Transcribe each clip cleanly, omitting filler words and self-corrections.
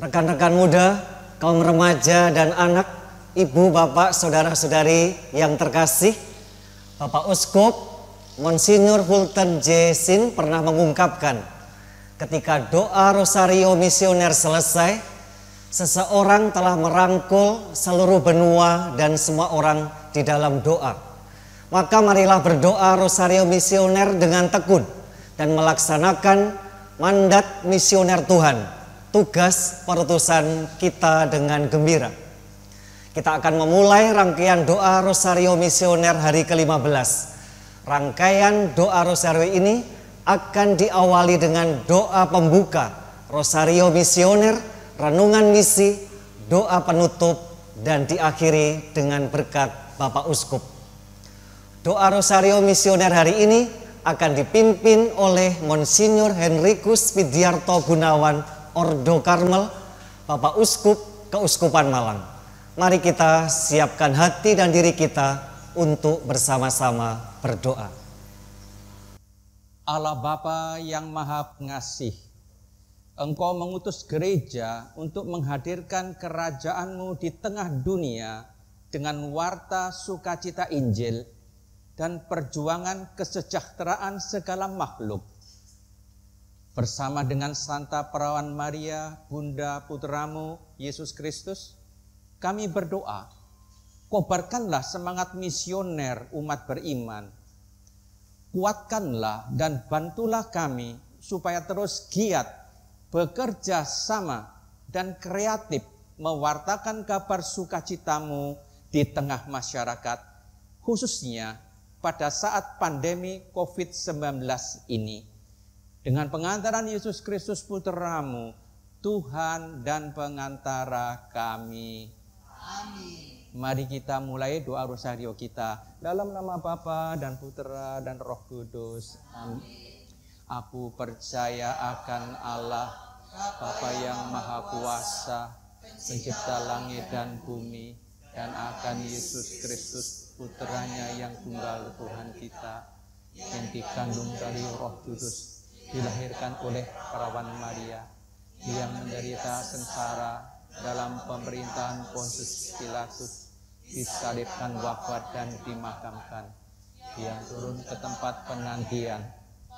rekan-rekan muda, kaum remaja dan anak, ibu, bapak, saudara-saudari yang terkasih, Bapak Uskup Monsinyur Fulton J. Sheen pernah mengungkapkan, ketika doa Rosario Misioner selesai, seseorang telah merangkul seluruh benua dan semua orang di dalam doa. Maka marilah berdoa Rosario Misioner dengan tekun dan melaksanakan mandat misioner Tuhan, tugas perutusan kita dengan gembira. Kita akan memulai rangkaian doa Rosario Misioner hari ke-15. Rangkaian doa Rosario ini akan diawali dengan doa pembuka Rosario Misioner, renungan misi, doa penutup, dan diakhiri dengan berkat Bapak Uskup. Doa Rosario Misioner hari ini akan dipimpin oleh Monsinyur Henrikus Widiarto Gunawan Ordo Karmel, Bapak Uskup Keuskupan Malang. Mari kita siapkan hati dan diri kita untuk bersama-sama berdoa. Allah Bapa yang Maha Pengasih, Engkau mengutus gereja untuk menghadirkan kerajaan-Mu di tengah dunia dengan warta sukacita Injil dan perjuangan kesejahteraan segala makhluk. Bersama dengan Santa Perawan Maria, Bunda Putra-Mu Yesus Kristus, kami berdoa, kobarkanlah semangat misioner umat beriman. Kuatkanlah dan bantulah kami supaya terus giat bekerja sama dan kreatif mewartakan kabar sukacita-Mu di tengah masyarakat, khususnya pada saat pandemi COVID-19 ini. Dengan pengantaran Yesus Kristus Putra-Mu, Tuhan dan pengantara kami. Amin. Mari kita mulai doa rosario kita dalam nama Bapa dan Putra dan Roh Kudus. Amin. Aku percaya akan Allah, Bapa yang Maha Kuasa, pencipta langit dan bumi, dan akan Yesus Kristus, Putranya yang tunggal Tuhan kita, yang dikandung dari Roh Kudus, dilahirkan oleh Perawan Maria, yang menderita sengsara dalam pemerintahan Pontius Pilatus, disalibkan, wafat dan dimakamkan, yang turun ke tempat penantian,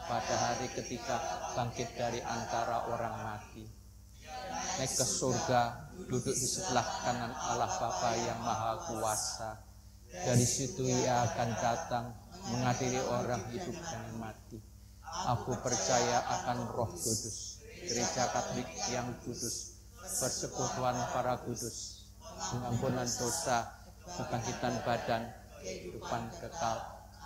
pada hari ketiga bangkit dari antara orang mati, naik ke surga, duduk di sebelah kanan Allah Bapa yang Maha Kuasa. Dari situ Ia akan datang mengadili orang hidup dan mati. Aku percaya akan Roh Kudus, Gereja Katolik yang kudus, persekutuan para kudus, pengampunan dosa, kebangkitan badan, kehidupan kekal.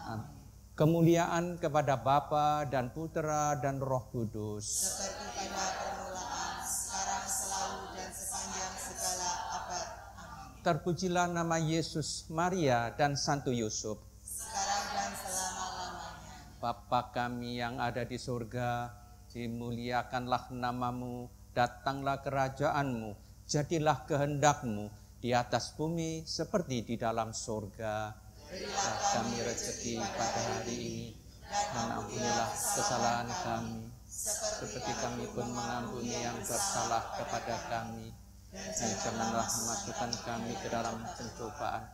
Amin. Kemuliaan kepada Bapa dan Putra dan Roh Kudus, seperti pada permulaan, sekarang, selalu, dan sepanjang segala abad. Amin. terpujilah nama Yesus, Maria, dan Santo Yusuf. Sekarang dan selama-lamanya. Bapa kami yang ada di surga, dimuliakanlah nama-Mu, datanglah kerajaan-Mu, jadilah kehendak-Mu di atas bumi seperti di dalam surga. Berilah kami rezeki pada hari ini, dan ampunilah kesalahan kami, seperti kami pun mengampuni yang bersalah kepada kami. Dan janganlah memasukkan kami ke dalam pencobaan,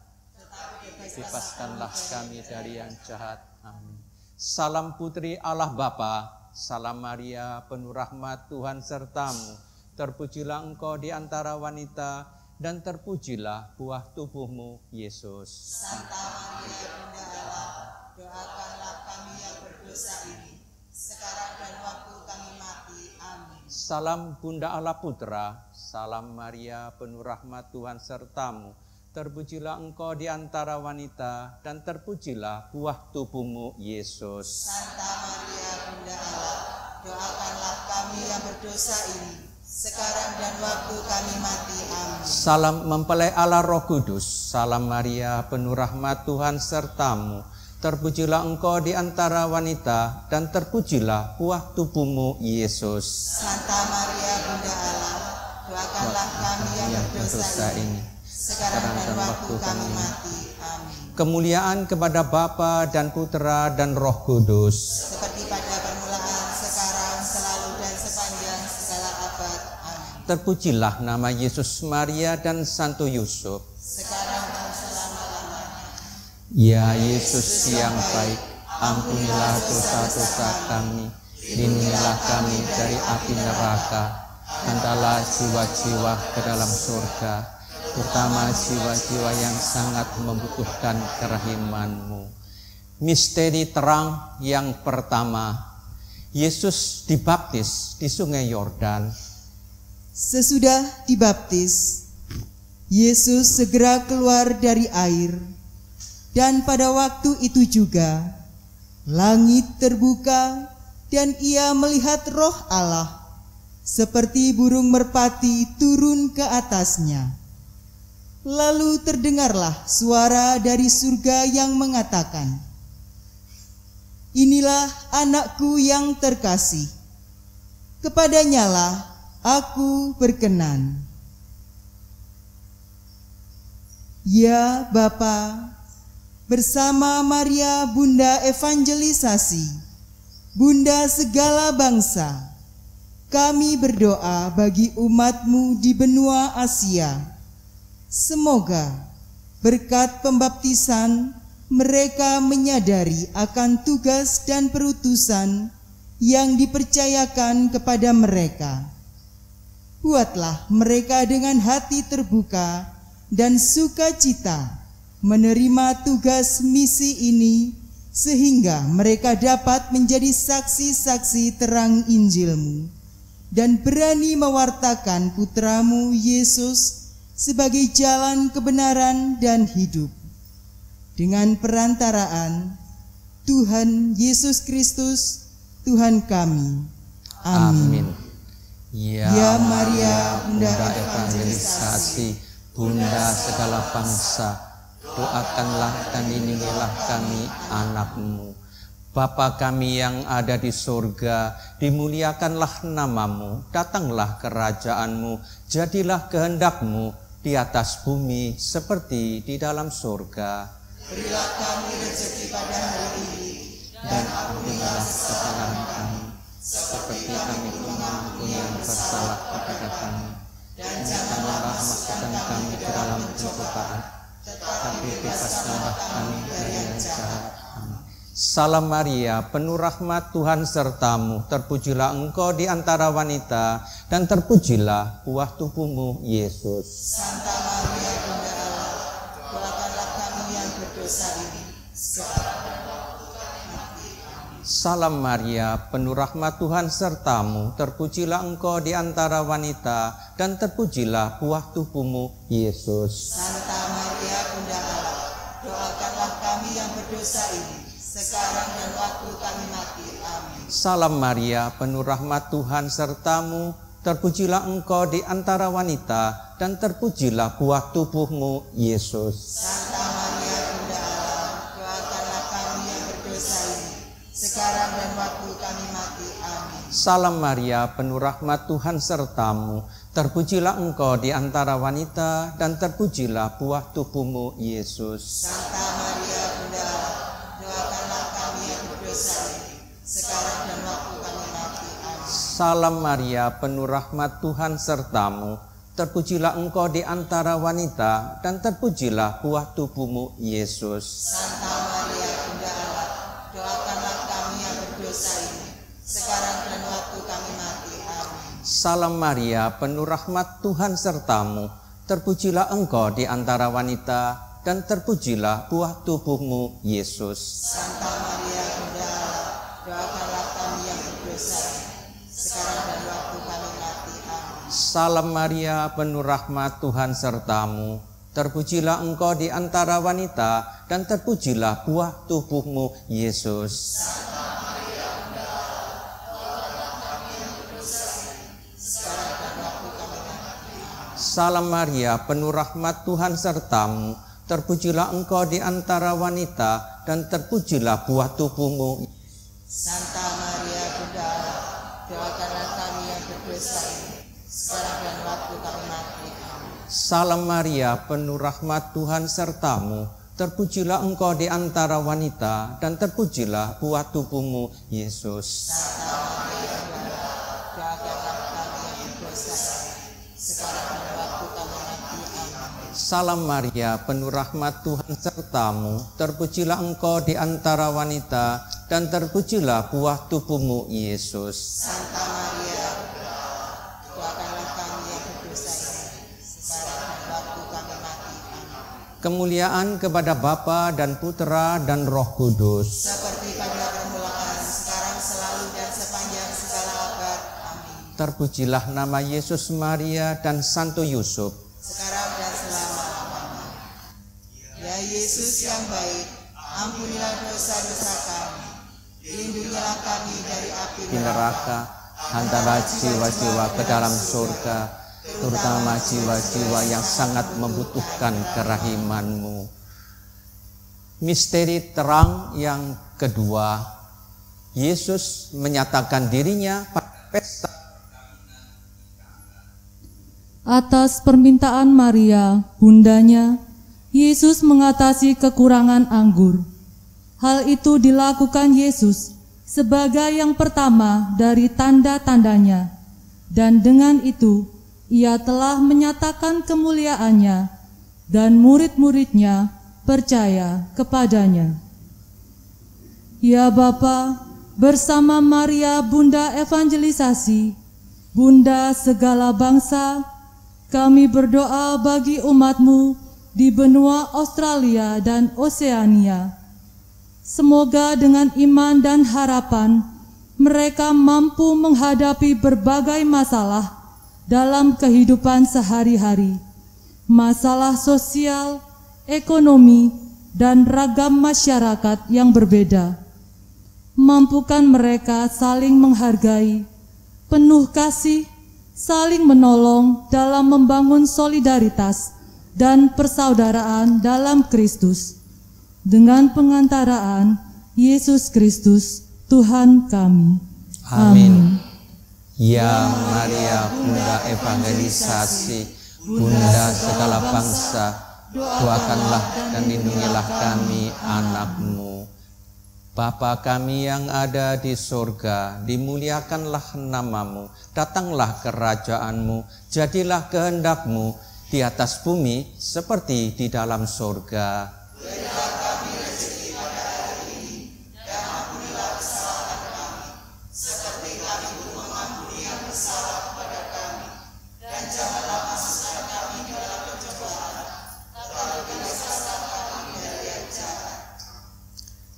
bebaskanlah kami dari yang jahat. Amin. Salam Putri Allah Bapa, salam Maria, penuh rahmat Tuhan sertamu. Terpujilah engkau di antara wanita, dan terpujilah buah tubuhmu, Yesus. Santa Maria Bunda Allah, doakanlah kami yang berdosa ini, sekarang dan waktu kami mati. Amin. Salam Bunda Allah Putra, salam Maria, penuh rahmat Tuhan sertamu. Terpujilah engkau di antara wanita, dan terpujilah buah tubuhmu, Yesus. Santa Maria Bunda Allah, doakanlah kami yang berdosa ini, sekarang dan waktu kami mati. Amin. Salam mempelai Allah Roh Kudus, salam Maria, penuh rahmat Tuhan sertamu. Terpujilah engkau di antara wanita, dan terpujilah buah tubuhmu, Yesus. Santa Maria Bunda Allah, doakanlah kami yang berdosa ini, sekarang dan waktu kami mati. Amin. Kemuliaan kepada Bapa dan Putra dan Roh Kudus, seperti pada permulaan, sekarang, selalu, dan sepanjang segala abad. Amin. terpujilah nama Yesus, Maria, dan Santo Yusuf. sekarang dan selama-lamanya. Ya Yesus yang baik, ampunilah dosa-dosa kami, lindungilah kami dari api neraka, hantarlah jiwa-jiwa ke dalam surga, terutama jiwa-jiwa yang sangat membutuhkan kerahiman-Mu. Misteri terang yang pertama, Yesus dibaptis di Sungai Yordan. Sesudah dibaptis, Yesus segera keluar dari air, dan pada waktu itu juga langit terbuka dan ia melihat Roh Allah seperti burung merpati turun ke atasnya. Lalu terdengarlah suara dari surga yang mengatakan, "Inilah anakku yang terkasih, kepadanyalah aku berkenan." Ya Bapa, bersama Maria Bunda Evangelisasi, Bunda segala bangsa, kami berdoa bagi umat-Mu di benua Asia. Semoga berkat pembaptisan mereka menyadari akan tugas dan perutusan yang dipercayakan kepada mereka. Buatlah mereka dengan hati terbuka dan sukacita menerima tugas misi ini, sehingga mereka dapat menjadi saksi-saksi terang Injil-Mu dan berani mewartakan Putra-Mu Yesus sebagai jalan kebenaran dan hidup. Dengan perantaraan Tuhan Yesus Kristus, Tuhan kami. Amin. Ya Maria, Bunda Evangelisasi, Bunda segala bangsa, doakanlah dan lindungilah kami anak-Mu. Bapa kami yang ada di surga, dimuliakanlah nama-Mu, datanglah kerajaan-Mu, jadilah kehendak-Mu di atas bumi seperti di dalam surga. Berilah kami rezeki pada hari ini, dan ampunilah kesalahan kami, seperti kami pun mengampuni yang bersalah kepada kami. Dan janganlah masukkan kami ke dalam pencobaan, tetapi bebaskanlah kami dari yang jahat. Amin. Salam Maria, penuh rahmat, Tuhan sertamu, terpujilah engkau di antara wanita, dan terpujilah buah tubuhmu, Yesus. Santa Maria Bunda Allah, doakanlah kami yang berdosa ini, sekarang dan waktu kami mati. Amin. Salam Maria, penuh rahmat, Tuhan sertamu, terpujilah engkau di antara wanita, dan terpujilah buah tubuhmu, Yesus. Santa Maria Bunda Allah, doakanlah kami yang berdosa ini, sekarang dan waktu kami mati. Amin. Salam Maria, penuh rahmat, Tuhan sertamu, terpujilah engkau di antara wanita, dan terpujilah buah tubuhmu, Yesus. Santa Maria Bunda Allah, doakanlah kami yang berdosa ini, sekarang dan waktu kami mati. Amin. Salam Maria, penuh rahmat, Tuhan sertamu, terpujilah engkau di antara wanita, dan terpujilah buah tubuhmu, Yesus. Santa Maria Bunda Allah, doakanlah kami yang berdosa ini, sekarang dan waktu kami mati. Amin. Salam Maria, penuh rahmat, Tuhan sertamu, terpujilah engkau di antara wanita, dan terpujilah buah tubuhmu, Yesus. Santa Maria Bunda Allah, doakanlah kami yang berdosa ini, sekarang dan waktu kami mati. Amin. Salam Maria, penuh rahmat, Tuhan sertamu, terpujilah engkau di antara wanita, dan terpujilah buah tubuhmu, Yesus. Santa Maria Bunda Allah, doakanlah kami yang berdosa ini, sekarang dan waktu kami mati. Amin. Salam Maria, penuh rahmat, Tuhan sertamu, terpujilah engkau di antara wanita, dan terpujilah buah tubuhmu, Yesus. Salam Maria, penuh rahmat, Tuhan sertamu, terpujilah engkau di antara wanita, dan terpujilah buah tubuhmu. Santa Maria Bunda Allah, doakanlah kami yang berdosa ini, sekarang dan waktu kami mati. Amin. Salam Maria, penuh rahmat, Tuhan sertamu, terpujilah engkau di antara wanita, dan terpujilah buah tubuhmu, Yesus. Santa Maria Bunda Allah, doakanlah kami yang berdosa ini, sekarang dan waktu kami mati. Amin. Salam Maria, penuh rahmat Tuhan sertamu, terpujilah engkau di antara wanita, dan terpujilah buah tubuhmu, Yesus. Santa Maria, doakanlah kami yang berdosa ini, sekarang dan waktu kami mati. Amin. Kemuliaan kepada Bapa dan Putera dan Roh Kudus. Seperti pada permulaan, sekarang, selalu, dan sepanjang segala abad. Amin. Terpujilah nama Yesus, Maria, dan Santo Yusuf. Sekarang dan selama-lamanya. Ya Yesus yang baik, ampunilah dosa-dosa kami, lindungilah kami dari api Di neraka, hantarlah jiwa-jiwa ke dalam surga, terutama jiwa-jiwa yang sangat membutuhkan kerahiman-Mu. Misteri terang yang kedua, Yesus menyatakan dirinya pada pesta. Atas permintaan Maria, bundanya, Yesus mengatasi kekurangan anggur. Hal itu dilakukan Yesus sebagai yang pertama dari tanda-tandanya, dan dengan itu Ia telah menyatakan kemuliaannya, dan murid-muridnya percaya kepadanya. Ya Bapa, bersama Maria Bunda Evangelisasi, Bunda segala bangsa, kami berdoa bagi umat-Mu di benua Australia dan Oseania. Semoga dengan iman dan harapan, mereka mampu menghadapi berbagai masalah dalam kehidupan sehari-hari, masalah sosial, ekonomi, dan ragam masyarakat yang berbeda. Mampukan mereka saling menghargai, penuh kasih, saling menolong dalam membangun solidaritas dan persaudaraan dalam Kristus, dengan pengantaraan Yesus Kristus, Tuhan kami. Amin. Ya Maria, Bunda Evangelisasi, Bunda segala bangsa, doakanlah dan lindungilah kami, anak-Mu. Bapa kami yang ada di surga, dimuliakanlah nama-Mu, datanglah kerajaan-Mu, jadilah kehendak-Mu di atas bumi seperti di dalam surga. Berilah kami rezeki pada hari ini, dan ampunilah kesalahan kami, seperti kami pun mengampuni yang bersalah kepada kami, dan janganlah masukkan kami ke dalam pencobaan, tetapi bebaskanlah kami dari yang jahat.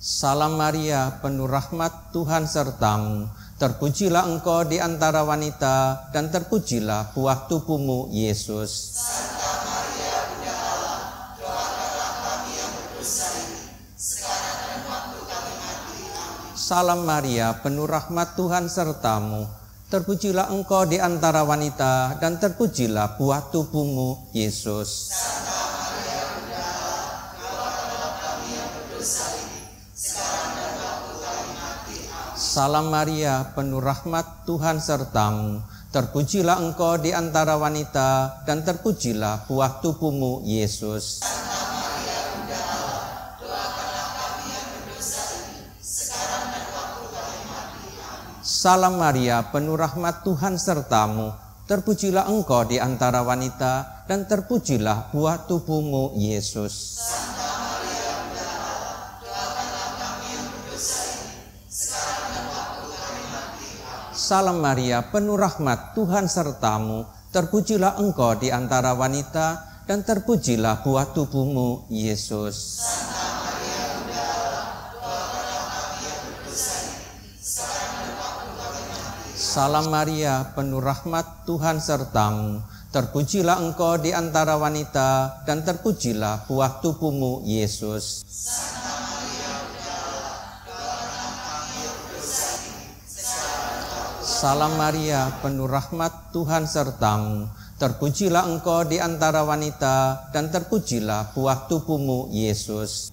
Salam Maria, penuh rahmat Tuhan sertamu, terpujilah engkau di antara wanita, dan terpujilah buah tubuhmu, Yesus. Santa Maria, Bunda Allah, doakanlah kami yang berdosa ini, sekarang dan waktu kami mati. Amin. Salam Maria, penuh rahmat Tuhan sertamu, terpujilah engkau di antara wanita, dan terpujilah buah tubuhmu, Yesus. Santa Maria, Bunda Allah, doakanlah kami yang berdosa ini, sekarang dan waktu kami mati. Amin. Salam Maria, penuh rahmat Tuhan sertamu, terpujilah engkau di antara wanita, dan terpujilah buah tubuhmu, Yesus. Santa Maria, Bunda Allah, doakanlah kami yang berdosa ini, sekarang dan waktu kami mati. Amin. Salam Maria, penuh rahmat Tuhan sertamu, terpujilah engkau di antara wanita, dan terpujilah buah tubuhmu, Yesus. Santa Maria, Bunda Allah, doakanlah kami yang berdosa ini, sekarang dan waktu kami mati. Amin. Salam Maria, penuh rahmat Tuhan sertamu, terpujilah engkau di antara wanita, dan terpujilah buah tubuhmu, Yesus. Santa Maria, Bunda Allah, doakanlah kami yang berdosa ini, sekarang dan waktu kami mati. Salam Maria, penuh rahmat Tuhan sertamu, terpujilah engkau di antara wanita, dan terpujilah buah tubuhmu, Yesus. Santa Maria, Bunda Allah, doakanlah kami yang berdosa ini, sekarang dan waktu. Salam Maria, penuh rahmat Tuhan sertamu, terpujilah engkau di antara wanita, dan terpujilah buah tubuhmu, Yesus.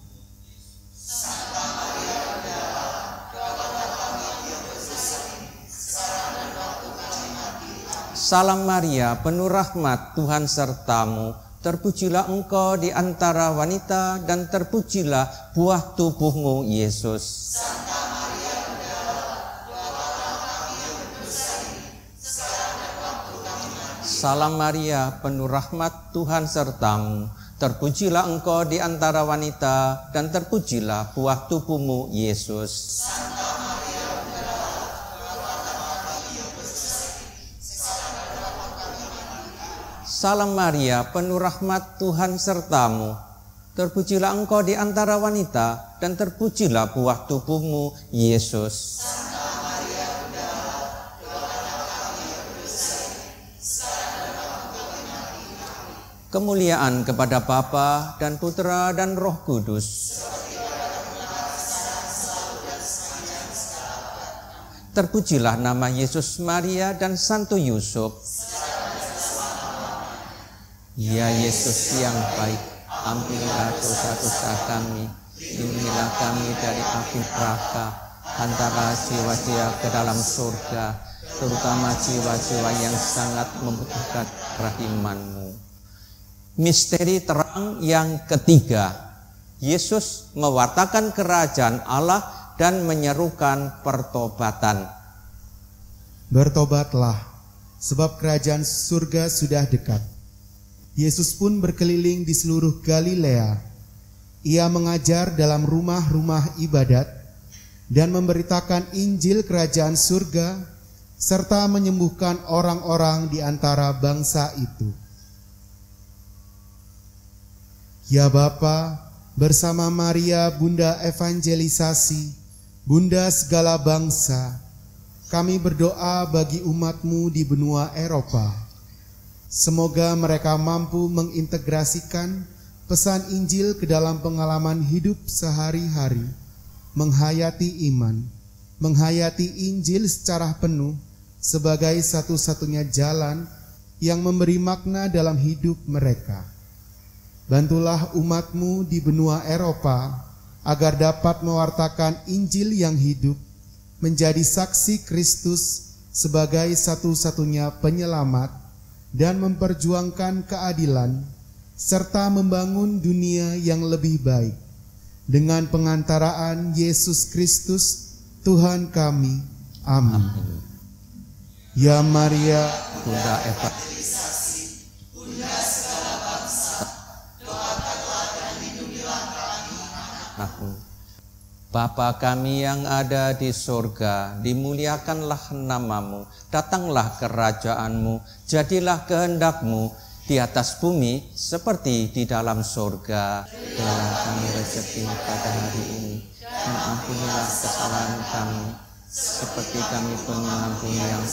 Santa Maria, Bunda Allah, doakanlah kami yang berdosa ini, sekarang dan waktu kami mati. Amin. Salam Maria, penuh rahmat Tuhan sertamu, terpujilah engkau di antara wanita, dan terpujilah buah tubuhmu, Yesus. Santa Maria, Bunda Allah, doakanlah kami yang berdosa ini, sekarang dan waktu kami mati. Salam Maria, penuh rahmat, Tuhan sertamu. Terpujilah engkau di antara wanita, dan terpujilah buah tubuhmu, Yesus. Salam Maria, penuh rahmat, Tuhan sertamu. Terpujilah engkau di antara wanita, dan terpujilah buah tubuhmu, Yesus. Kemuliaan kepada Bapa dan Putra dan Roh Kudus. Terpujilah nama Yesus, Maria dan Santo Yusuf. Ya Yesus yang baik, ampunilah dosa-dosa kami, lindungilah kami dari api neraka, hantarlah jiwa-jiwa ke dalam surga, terutama jiwa-jiwa yang sangat membutuhkan rahiman-Mu. Misteri terang yang ketiga, Yesus mewartakan kerajaan Allah dan menyerukan pertobatan. Bertobatlah, sebab kerajaan surga sudah dekat. Yesus pun berkeliling di seluruh Galilea. Ia mengajar dalam rumah-rumah ibadat dan memberitakan Injil kerajaan surga serta menyembuhkan orang-orang di antara bangsa itu. Ya Bapa, bersama Maria Bunda Evangelisasi, Bunda segala bangsa, kami berdoa bagi umat-Mu di benua Eropa. Semoga mereka mampu mengintegrasikan pesan Injil ke dalam pengalaman hidup sehari-hari, menghayati iman, menghayati Injil secara penuh sebagai satu-satunya jalan yang memberi makna dalam hidup mereka. Bantulah umat-Mu di benua Eropa agar dapat mewartakan Injil yang hidup, menjadi saksi Kristus sebagai satu-satunya penyelamat dan memperjuangkan keadilan serta membangun dunia yang lebih baik dengan pengantaraan Yesus Kristus Tuhan kami. Amin. Ya Maria, Bunda Evangelisasi, Bapa kami yang ada di surga, dimuliakanlah nama-Mu, datanglah kerajaan-Mu, jadilah kehendak-Mu di atas bumi seperti di dalam surga. Berilah kami rezeki pada hari ini, dan ampunilah kesalahan kami, seperti kami pun mengampuni yang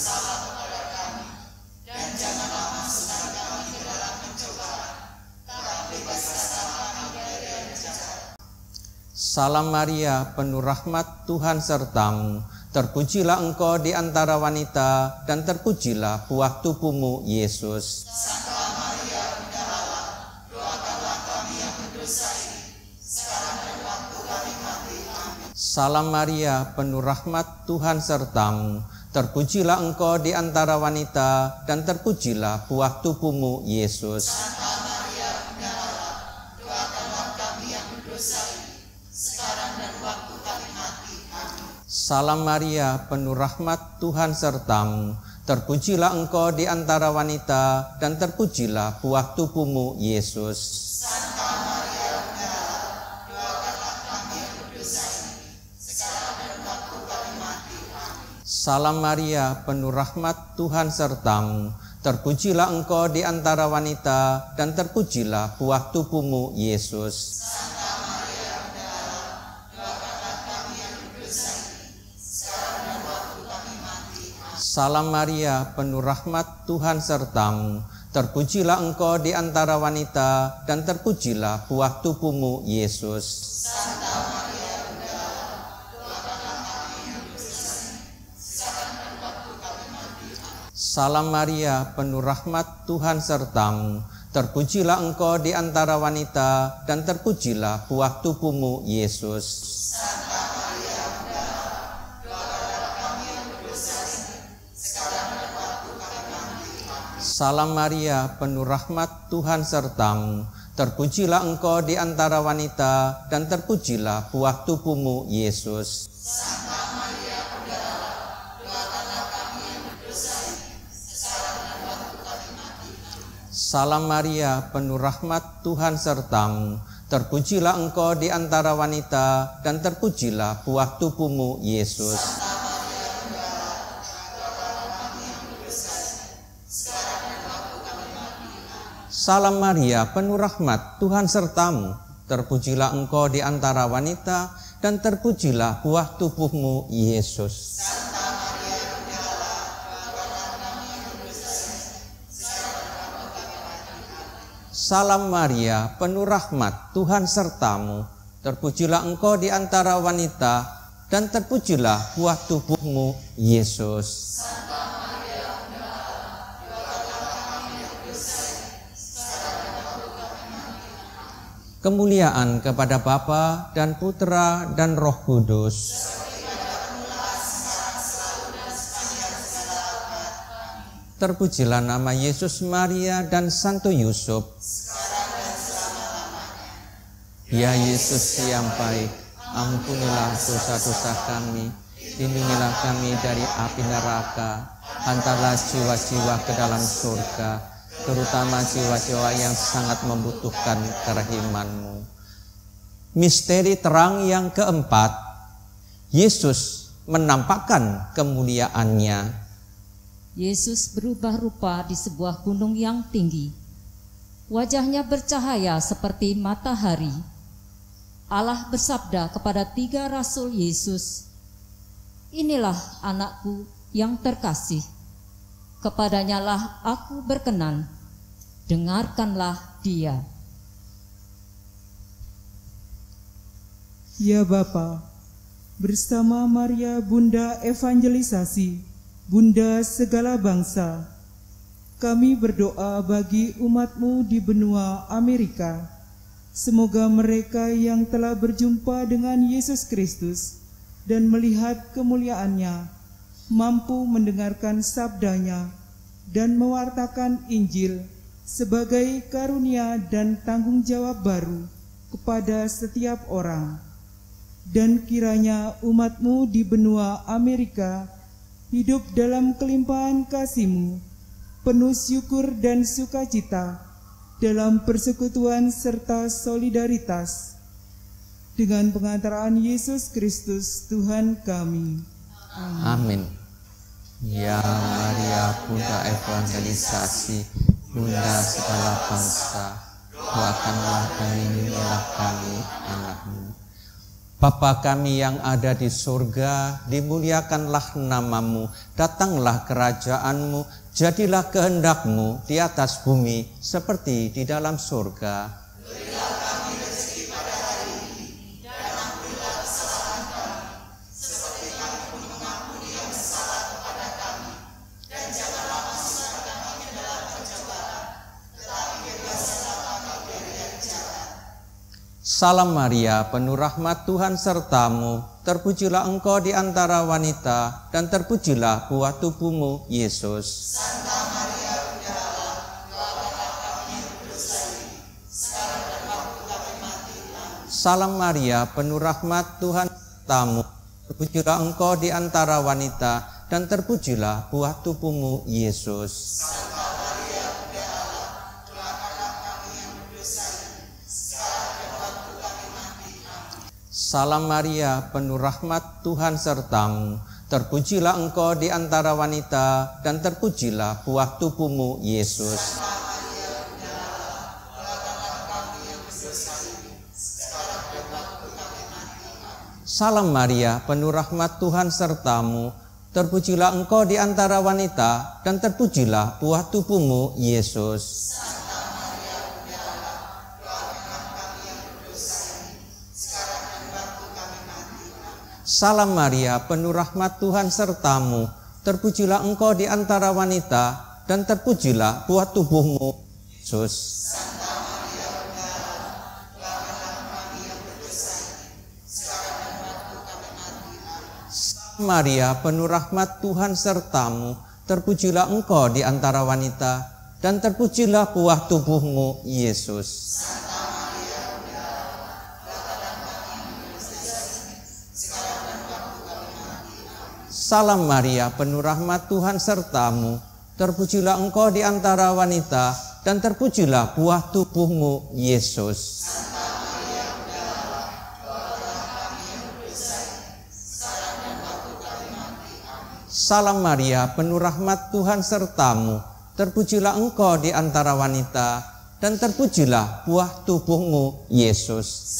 Salam Maria, penuh rahmat, Tuhan sertamu. Terpujilah engkau di antara wanita, dan terpujilah buah tubuhmu, Yesus. Santa Maria, Bunda Allah, doakanlah kami yang berdosa ini, sekarang dan waktu kami mati. Amin. Salam Maria, penuh rahmat, Tuhan sertamu. Terpujilah engkau di antara wanita, dan terpujilah buah tubuhmu, Yesus. Santa Maria, Bunda Allah, doakanlah kami yang berdosa ini, sekarang dan waktu kami mati. Amin. Salam Maria, penuh rahmat, Tuhan sertamu. Terpujilah engkau di antara wanita, dan terpujilah buah tubuhmu, Yesus. Santa Maria, Bunda Allah, doakanlah kami yang berdosa ini, sekarang dan waktu kami mati. Amin. Salam Maria, penuh rahmat, Tuhan sertamu. Terpujilah engkau di antara wanita, dan terpujilah buah tubuhmu, Yesus. Salam Maria, penuh rahmat, Tuhan sertamu. Terpujilah engkau di antara wanita, dan terpujilah buah tubuhmu, Yesus. Santa Maria, Bunda Allah, doakanlah kami yang berdosa ini, sekarang dan waktu kami mati. Amin. Salam Maria, penuh rahmat, Tuhan sertamu. Terpujilah engkau di antara wanita, dan terpujilah buah tubuhmu, Yesus. Santa Maria, Bunda Allah, doakanlah kami yang berdosa ini, sekarang dan waktu kami mati. Amin. Salam Maria, penuh rahmat, Tuhan sertamu. Terpujilah engkau di antara wanita, dan terpujilah buah tubuhmu, Yesus. Santa Maria, Bunda Allah, doakanlah kami yang berdosa ini, sekarang dan waktu kami mati. Salam Maria, penuh rahmat, Tuhan sertamu. Terpujilah engkau di antara wanita, dan terpujilah buah tubuhmu, Yesus. Salam Maria, penuh rahmat, Tuhan sertamu. Terpujilah engkau di antara wanita, dan terpujilah buah tubuhmu, Yesus. Salam Maria, penuh rahmat, Tuhan sertamu. Terpujilah engkau di antara wanita, dan terpujilah buah tubuhmu, Yesus. Kemuliaan kepada Bapa dan Putra dan Roh Kudus. Terpujilah nama Yesus, Maria, dan Santo Yusuf. Ya Yesus yang baik, ampunilah dosa-dosa kami, lindungilah kami dari api neraka, hantarlah jiwa-jiwa ke dalam surga, terutama jiwa-jiwa yang sangat membutuhkan kerahiman-Mu. Misteri terang yang keempat, Yesus menampakkan kemuliaan-Nya. Yesus berubah rupa di sebuah gunung yang tinggi. Wajahnya bercahaya seperti matahari. Allah bersabda kepada 3 rasul Yesus, "Inilah anakku yang terkasih. Kepadanya lah aku berkenan. Dengarkanlah dia." Ya Bapa, bersama Maria Bunda Evangelisasi, Bunda segala bangsa, kami berdoa bagi umat-Mu di benua Amerika. Semoga mereka yang telah berjumpa dengan Yesus Kristus dan melihat kemuliaan-Nya, mampu mendengarkan sabdanya dan mewartakan Injil sebagai karunia dan tanggung jawab baru kepada setiap orang. Dan kiranya umat-Mu di benua Amerika hidup dalam kelimpahan kasih-Mu, penuh syukur dan sukacita dalam persekutuan serta solidaritas. Dengan pengantaraan Yesus Kristus Tuhan kami. Amin. Ya Maria, Bunda Evangelisasi, Bunda segala bangsa, doakanlah dan lindungilah kami, anak-Mu. Bapa kami yang ada di surga, dimuliakanlah nama-Mu, datanglah kerajaan-Mu, jadilah kehendak-Mu di atas bumi seperti di dalam surga. Berilah kami rezeki pada hari ini, dan ampunilah kesalahan kami, seperti kami pun mengampuni yang bersalah kepada kami. Dan janganlah masukkan kami ke dalam pencobaan, tetapi bebaskanlah kami dari yang jahat. Salam Maria, penuh rahmat, Tuhan sertamu. Terpujilah engkau di antara wanita, dan terpujilah buah tubuhmu, Yesus. Santa Maria, Bunda Allah, doakanlah kami yang berdosa ini, sekarang dan waktu kami mati. Amin. Salam Maria, penuh rahmat, Tuhan sertamu. Terpujilah engkau di antara wanita, dan terpujilah buah tubuhmu, Yesus. Santa Maria, Bunda Allah, doakanlah kami yang berdosa ini, sekarang dan waktu kami mati. Amin. Salam Maria, penuh rahmat, Tuhan sertamu. Terpujilah engkau di antara wanita, dan terpujilah buah tubuhmu, Yesus. Salam Maria, penuh rahmat, Tuhan sertamu. Terpujilah engkau di antara wanita, dan terpujilah buah tubuhmu, Yesus. Salam Maria, penuh rahmat, Tuhan sertamu. Terpujilah engkau di antara wanita, dan terpujilah buah tubuhmu, Yesus. Salam Maria, penuh rahmat, Tuhan sertamu. Terpujilah engkau di antara wanita, dan terpujilah buah tubuhmu, Yesus. Salam Maria, penuh rahmat, Tuhan sertamu. Terpujilah engkau di antara wanita, dan terpujilah buah tubuhmu, Yesus. Salam Maria, penuh rahmat, Tuhan sertamu. Terpujilah engkau di antara wanita, dan terpujilah buah tubuhmu, Yesus.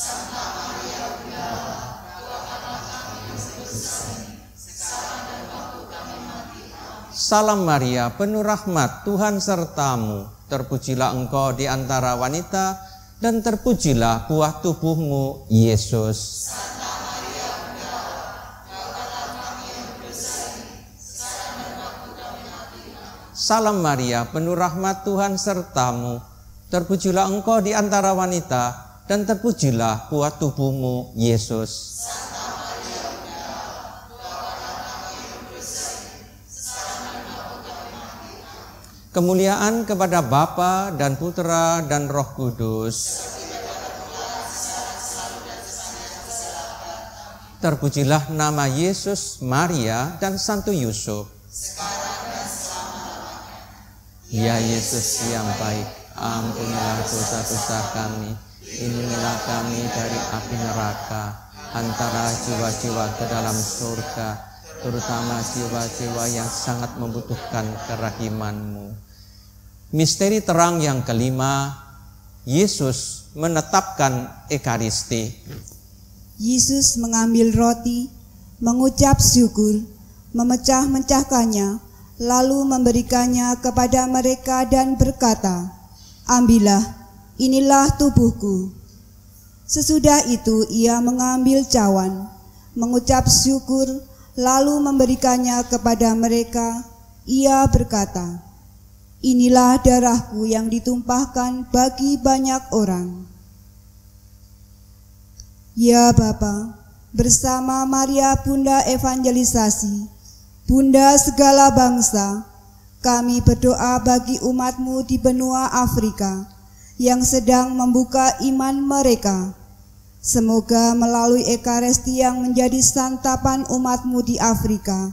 Salam Maria, penuh rahmat, Tuhan sertamu. Terpujilah engkau di antara wanita, dan terpujilah buah tubuhmu, Yesus. Salam Maria, penuh rahmat, Tuhan sertamu. Terpujilah engkau di antara wanita, dan terpujilah buah tubuhmu, Yesus. Kemuliaan kepada Bapa dan Putera dan Roh Kudus. Terpujilah nama Yesus, Maria, dan Santo Yusuf. Ya Yesus yang baik, ampunilah dosa-dosa kami, lindungilah kami dari api neraka, antara jiwa-jiwa ke dalam surga, terutama jiwa-jiwa yang sangat membutuhkan kerahiman-Mu. Misteri terang yang kelima, Yesus menetapkan Ekaristi. Yesus mengambil roti, mengucap syukur, memecah-mecahkannya, lalu memberikannya kepada mereka dan berkata, "Ambillah, inilah tubuhku." Sesudah itu ia mengambil cawan, mengucap syukur, lalu memberikannya kepada mereka. Ia berkata, "Inilah darahku yang ditumpahkan bagi banyak orang." Ya Bapa, bersama Maria Bunda Evangelisasi, Bunda segala bangsa, kami berdoa bagi umat-Mu di benua Afrika yang sedang membuka iman mereka. Semoga melalui Ekaristi yang menjadi santapan umat-Mu di Afrika,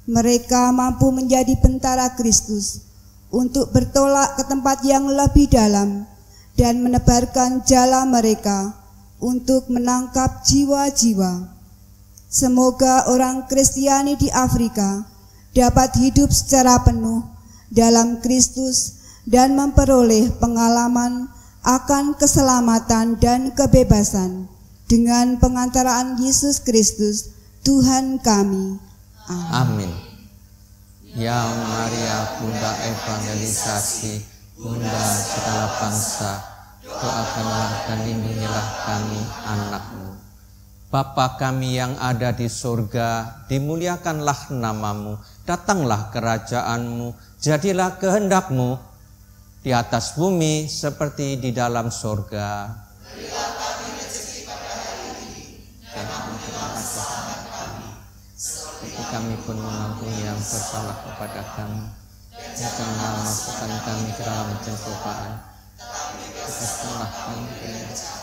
mereka mampu menjadi bentara Kristus untuk bertolak ke tempat yang lebih dalam dan menebarkan jala mereka untuk menangkap jiwa-jiwa. Semoga orang Kristiani di Afrika dapat hidup secara penuh dalam Kristus dan memperoleh pengalaman akan keselamatan dan kebebasan dengan pengantaraan Yesus Kristus, Tuhan kami. Amin. Ya Maria, Bunda Evangelisasi, Bunda segala bangsa, doakanlah dan lindungilah kami, anak-Mu. Bapa kami yang ada di surga, dimuliakanlah nama-Mu, datanglah kerajaan-Mu, jadilah kehendak-Mu di atas bumi seperti di dalam surga. Berilah kami rezeki pada hari ini, dan ampunilah kesalahan kami, seperti kami pun mengampuni yang bersalah kepada kami. Dan janganlah masukkan kami ke dalam pencobaan, tetapi bebaskanlah kami dari jahat.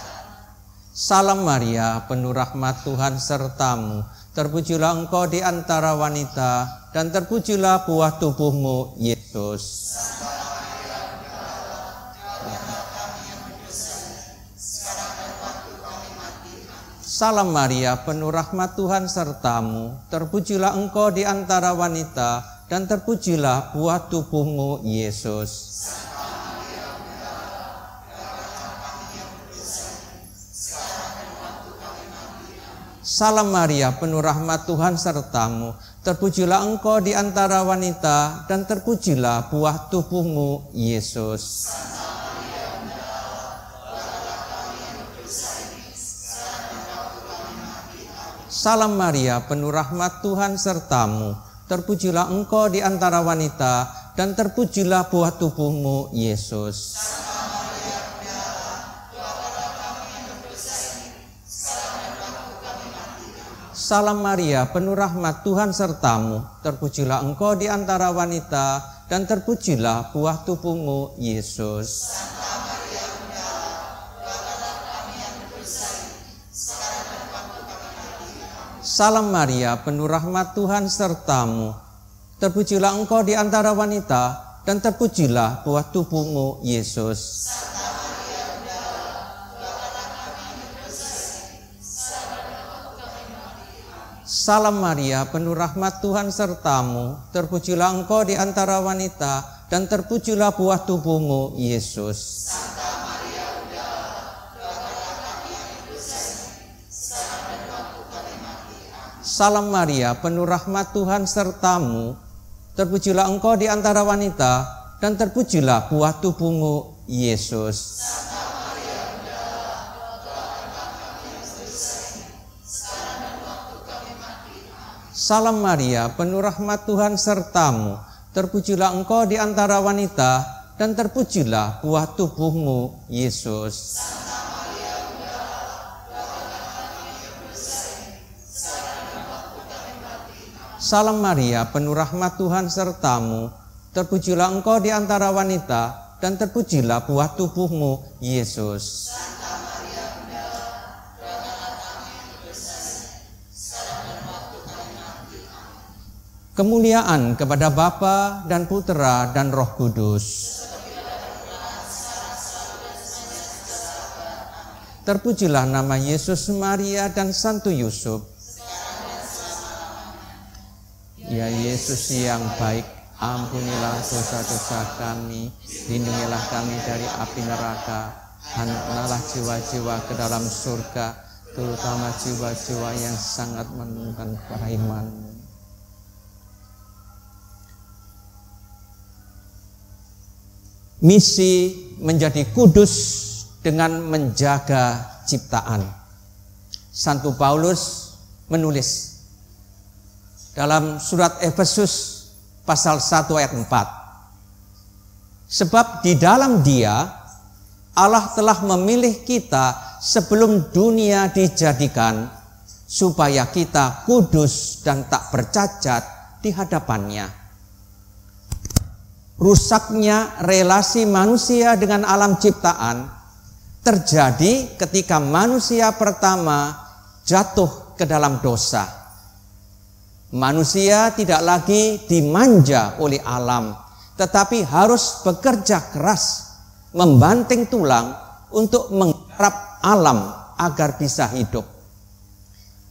Salam Maria, penuh rahmat, Tuhan sertamu. Terpujilah engkau di antara wanita, dan terpujilah buah tubuhmu, Yesus. Salam Maria, penuh rahmat, Tuhan sertamu. Terpujilah engkau di antara wanita, dan terpujilah buah tubuhmu, Yesus. Salam Maria, penuh rahmat, Tuhan sertamu. Terpujilah engkau di antara wanita, dan terpujilah buah tubuhmu, Yesus. Salam Maria, penuh rahmat, Tuhan sertamu. Terpujilah engkau di antara wanita, dan terpujilah buah tubuhmu, Yesus. Salam Maria, penuh rahmat, Tuhan sertamu. Terpujilah engkau di antara wanita, dan terpujilah buah tubuhmu, Yesus. Salam Maria, penuh rahmat, Tuhan sertamu. Terpujilah engkau di antara wanita, dan terpujilah buah tubuhmu, Yesus. Salam Maria, penuh rahmat Tuhan sertamu, terpujilah engkau di antara wanita, dan terpujilah buah tubuhmu, Yesus. Salam Maria, penuh rahmat Tuhan sertamu, terpujilah engkau di antara wanita, dan terpujilah buah tubuhmu, Yesus. Salam Maria, penuh rahmat Tuhan sertamu, terpujilah engkau di antara wanita, dan terpujilah buah tubuhmu, Yesus. Salam Maria, penuh rahmat Tuhan sertamu, terpujilah engkau di antara wanita, dan terpujilah buah tubuhmu, Yesus. Kemuliaan kepada Bapa dan Putera dan Roh Kudus. Terpujilah nama Yesus, Maria, dan Santo Yusuf. Ya Yesus yang baik, ampunilah dosa-dosa kami, lindungilah kami dari api neraka, hantarlah jiwa-jiwa ke dalam surga, terutama jiwa-jiwa yang sangat memerlukan kerahiman. Misi menjadi kudus dengan menjaga ciptaan. Santo Paulus menulis dalam surat Efesus pasal 1 ayat 4. Sebab di dalam Dia Allah telah memilih kita sebelum dunia dijadikan, supaya kita kudus dan tak bercacat di hadapannya. Rusaknya relasi manusia dengan alam ciptaan terjadi ketika manusia pertama jatuh ke dalam dosa. Manusia tidak lagi dimanja oleh alam, tetapi harus bekerja keras, membanting tulang untuk menggarap alam agar bisa hidup.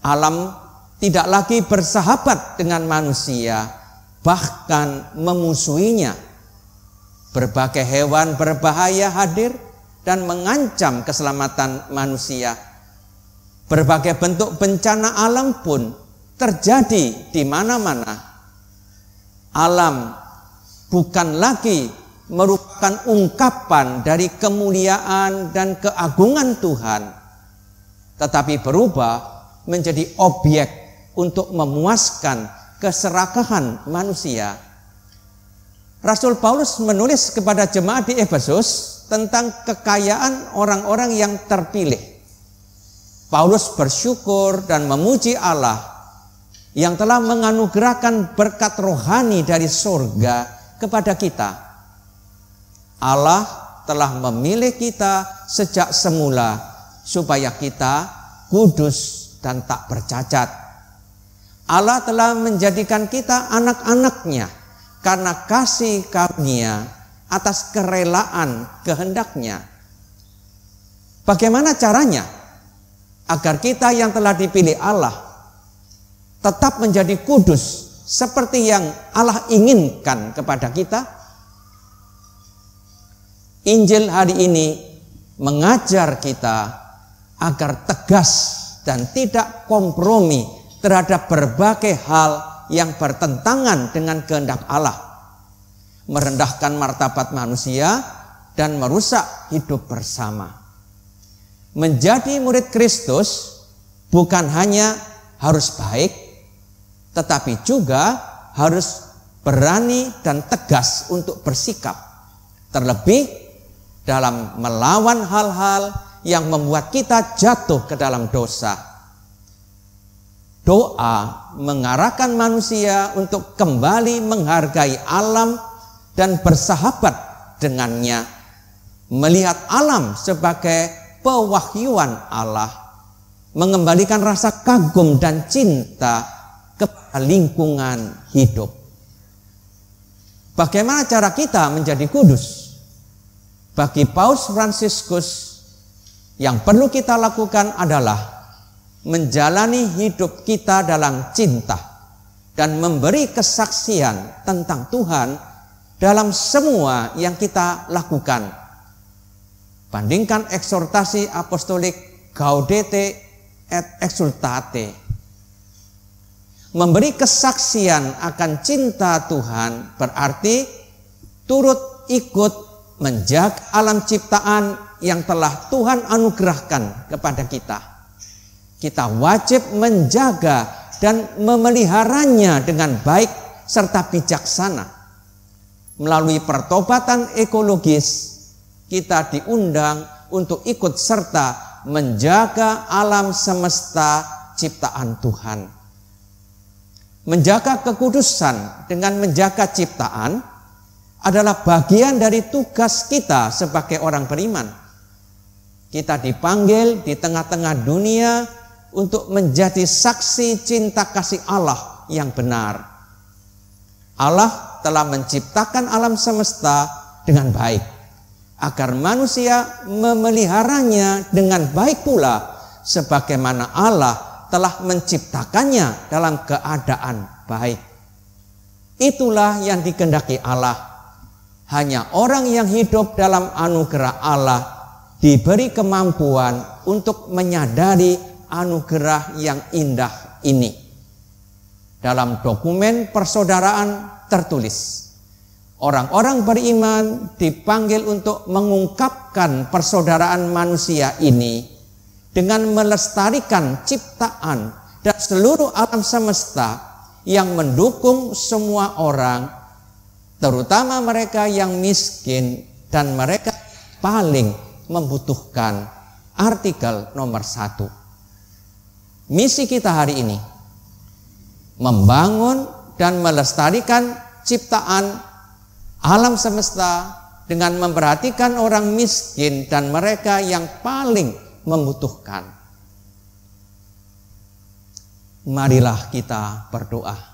Alam tidak lagi bersahabat dengan manusia, bahkan memusuhinya. Berbagai hewan berbahaya hadir dan mengancam keselamatan manusia. Berbagai bentuk bencana alam pun terjadi di mana-mana. Alam bukan lagi merupakan ungkapan dari kemuliaan dan keagungan Tuhan, tetapi berubah menjadi objek untuk memuaskan keserakahan manusia. Rasul Paulus menulis kepada jemaat di Efesus tentang kekayaan orang-orang yang terpilih. Paulus bersyukur dan memuji Allah yang telah menganugerahkan berkat rohani dari surga kepada kita. Allah telah memilih kita sejak semula supaya kita kudus dan tak bercacat. Allah telah menjadikan kita anak-anaknya karena kasih karunia atas kerelaan kehendaknya. Bagaimana caranya agar kita yang telah dipilih Allah tetap menjadi kudus seperti yang Allah inginkan kepada kita? Injil hari ini mengajar kita agar tegas dan tidak kompromi terhadap berbagai hal yang bertentangan dengan kehendak Allah, merendahkan martabat manusia dan merusak hidup bersama. Menjadi murid Kristus bukan hanya harus baik, tetapi juga harus berani dan tegas untuk bersikap, terlebih dalam melawan hal-hal yang membuat kita jatuh ke dalam dosa. Doa mengarahkan manusia untuk kembali menghargai alam dan bersahabat dengannya, melihat alam sebagai pewahyuan Allah, mengembalikan rasa kagum dan cinta kepada lingkungan hidup. Bagaimana cara kita menjadi kudus? Bagi Paus Fransiskus, yang perlu kita lakukan adalah menjalani hidup kita dalam cinta dan memberi kesaksian tentang Tuhan dalam semua yang kita lakukan. Bandingkan eksortasi apostolik Gaudete et Exsultate. Memberi kesaksian akan cinta Tuhan berarti turut ikut menjaga alam ciptaan yang telah Tuhan anugerahkan kepada kita. Kita wajib menjaga dan memeliharanya dengan baik serta bijaksana. Melalui pertobatan ekologis, kita diundang untuk ikut serta menjaga alam semesta ciptaan Tuhan. Menjaga kekudusan dengan menjaga ciptaan adalah bagian dari tugas kita sebagai orang beriman. Kita dipanggil di tengah-tengah dunia untuk menjadi saksi cinta kasih Allah yang benar. Allah telah menciptakan alam semesta dengan baik, agar manusia memeliharanya dengan baik pula, sebagaimana Allah telah menciptakannya dalam keadaan baik. Itulah yang dikehendaki Allah. Hanya orang yang hidup dalam anugerah Allah diberi kemampuan untuk menyadari anugerah yang indah ini. Dalam dokumen persaudaraan tertulis, orang-orang beriman dipanggil untuk mengungkapkan persaudaraan manusia ini dengan melestarikan ciptaan dan seluruh alam semesta yang mendukung semua orang, terutama mereka yang miskin dan mereka paling membutuhkan. Artikel nomor 1. Misi kita hari ini membangun dan melestarikan ciptaan alam semesta dengan memperhatikan orang miskin dan mereka yang paling membutuhkan. Marilah kita berdoa.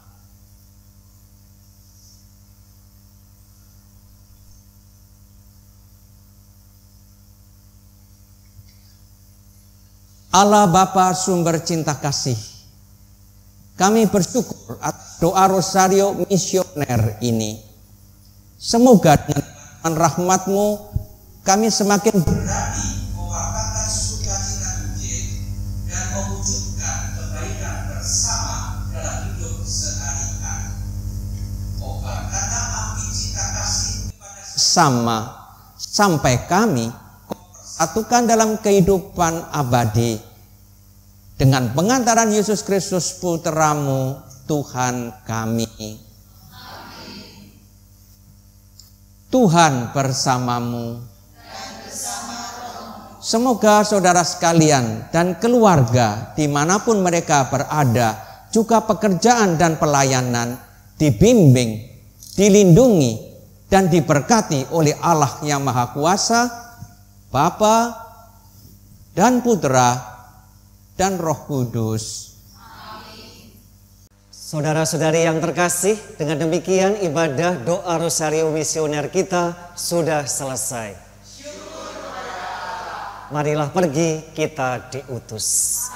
Allah Bapa sumber cinta kasih, kami bersyukur atas doa rosario misioner ini. Semoga dengan rahmat-Mu kami semakin berani mewakilkan sukacita Injil dan mewujudkan kebaikan bersama dalam hidup sehari-hari. Obatkanlah api cinta kasih kepada sesama sampai kami satukan dalam kehidupan abadi dengan pengantaran Yesus Kristus Putra-Mu Tuhan kami. Amin. Tuhan bersamamu. Semoga saudara sekalian dan keluarga dimanapun mereka berada, juga pekerjaan dan pelayanan, dibimbing, dilindungi, dan diberkati oleh Allah yang Maha Kuasa, Bapa dan Putra dan Roh Kudus. Amin. Saudara-saudari yang terkasih, dengan demikian ibadah doa rosario misioner kita sudah selesai. Marilah pergi, kita diutus.